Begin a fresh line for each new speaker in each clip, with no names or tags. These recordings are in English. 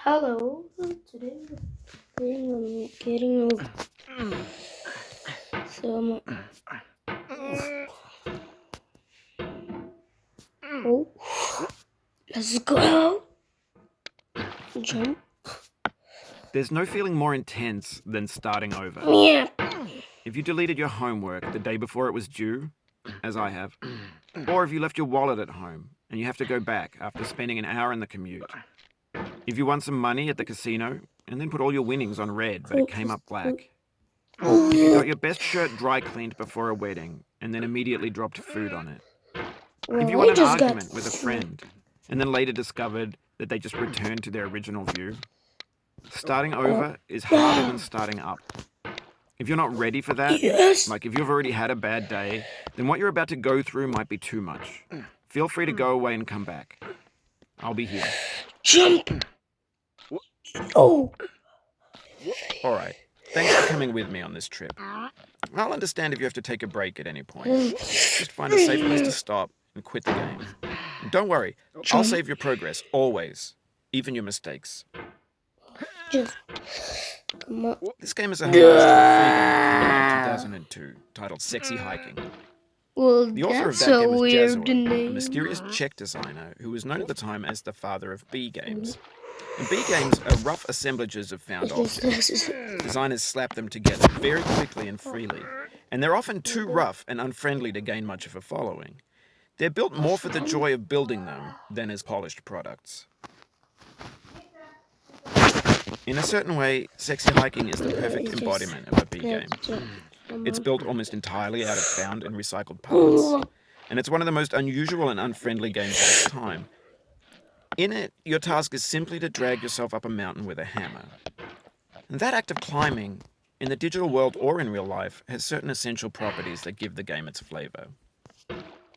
Hello. Today I'm getting some. Oh, let's go. Jump.
There's no feeling more intense than starting over.
Yeah.
If you deleted your homework the day before it was due, as I have, or if you left your wallet at home and you have to go back after spending an hour in the commute. If you won some money at the casino and then put all your winnings on red but it came up black. If you got your best shirt dry cleaned before a wedding and then immediately dropped food on it. If you
Well,
won
I
an
just got.
argument with a friend and then later discovered that they just returned to their original view. Starting over is harder than starting up. If you're not ready for that,
Yes.
like if you've already had a bad day, then what you're about to go through might be too much. Feel free to go away and come back. I'll be here.
Jump. Oh.
Alright, thanks for coming with me on this trip. I'll understand if you have to take a break at any point. Just find a safe place to stop and quit the game. And don't worry, I'll save your progress, always. Even your mistakes.
Just come on.
This game is a homage to a free game that came out in 2002, titled Sexy Hiking.
Well,
The author of
that's
that
a
game was
weird
Jazzuo, a
name.
mysterious Czech designer who was known at the time as the father of B games. And B games are rough assemblages of found objects. Designers slap them together very quickly and freely, and they're often too rough and unfriendly to gain much of a following. They're built more for the joy of building them than as polished products. In a certain way, Sexy Hiking is the perfect embodiment of a B game. It's built almost entirely out of found and recycled parts, and it's one of the most unusual and unfriendly games of its time. In it, your task is simply to drag yourself up a mountain with a hammer. And that act of climbing, in the digital world or in real life, has certain essential properties that give the game its flavor.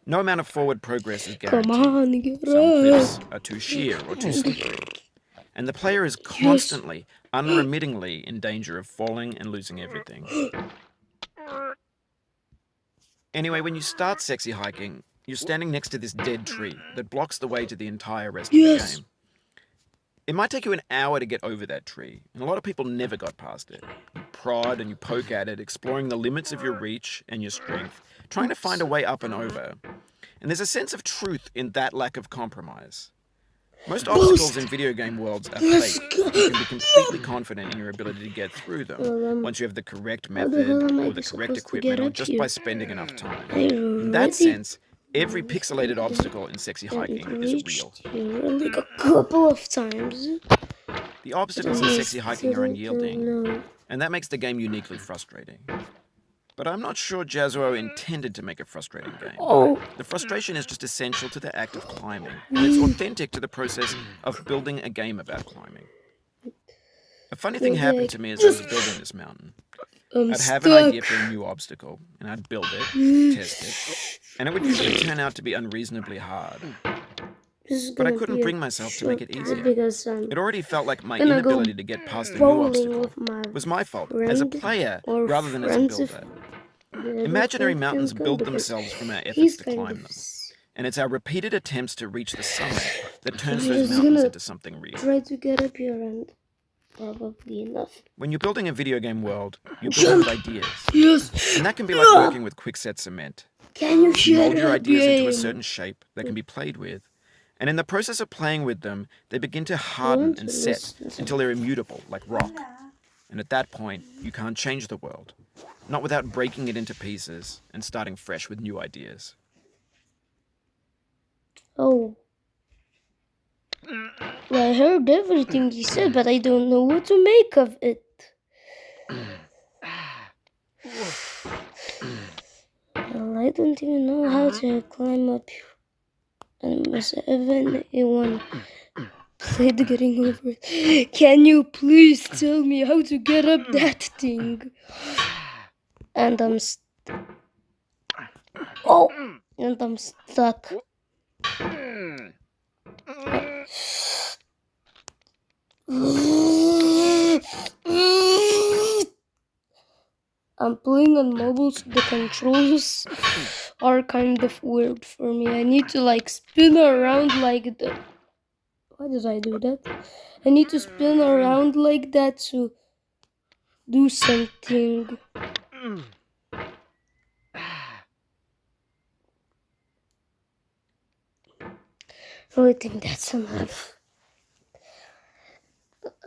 No amount of forward progress is guaranteed.
Come on, get
Some cliffs
up.
are too sheer or too slippery. And the player is constantly, unremittingly in danger of falling and losing everything. Anyway, when you start Sexy Hiking, you're standing next to this dead tree that blocks the way to the entire rest of the game. It might take you an hour to get over that tree, and a lot of people never got past it. You prod and you poke at it, exploring the limits of your reach and your strength, trying to find a way up and over. And there's a sense of truth in that lack of compromise. Most obstacles in video game worlds are fake. You can be completely confident in your ability to get through them once you have the correct method or the correct equipment or just by spending enough time. In that sense, every pixelated obstacle in Sexy Hiking is real.
Like a couple of times.
The obstacles in Sexy Hiking are unyielding, and that makes the game uniquely frustrating. But I'm not sure Jazzuo intended to make a frustrating game. The frustration is just essential to the act of climbing, and it's authentic to the process of building a game about climbing. A funny thing happened to me as I was building this mountain. I'd have an idea for a new obstacle, and I'd build it, test it, and it would usually turn out to be unreasonably hard. But I couldn't bring myself to make it easier. It already felt like my inability to get past a new obstacle was my fault as a player rather than as a builder. Imaginary mountains build themselves from our efforts to climb them. And it's our repeated attempts to reach the summit that turns those mountains into something real.
Try to get up here and probably enough.
When you're building a video game world, you're building with ideas.
Yes.
And that can be like working with quickset cement.
Can you
mold your ideas into a certain shape that can be played with. And in the process of playing with them, they begin to harden and set until they're immutable, like rock. And at that point, you can't change the world. Not without breaking it into pieces and starting fresh with new ideas.
Oh. Well, I heard everything he said, but I don't know what to make of it. Well, I don't even know how to climb up here. And Miss Evan, anyone played getting over it. Can you please tell me how to get up that thing? And I'm stuck. I'm playing on mobile, so the controls are kind of weird for me. I need to like spin around like the... Why did I do that? I need to spin around like that to do something. I think that's enough.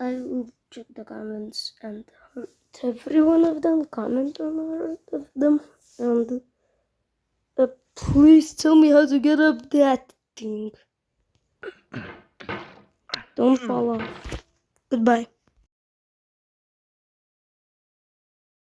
I will check the comments and hurt every one of them. Comment on all of them. And please tell me how to get up that thing. Don't fall off. Goodbye.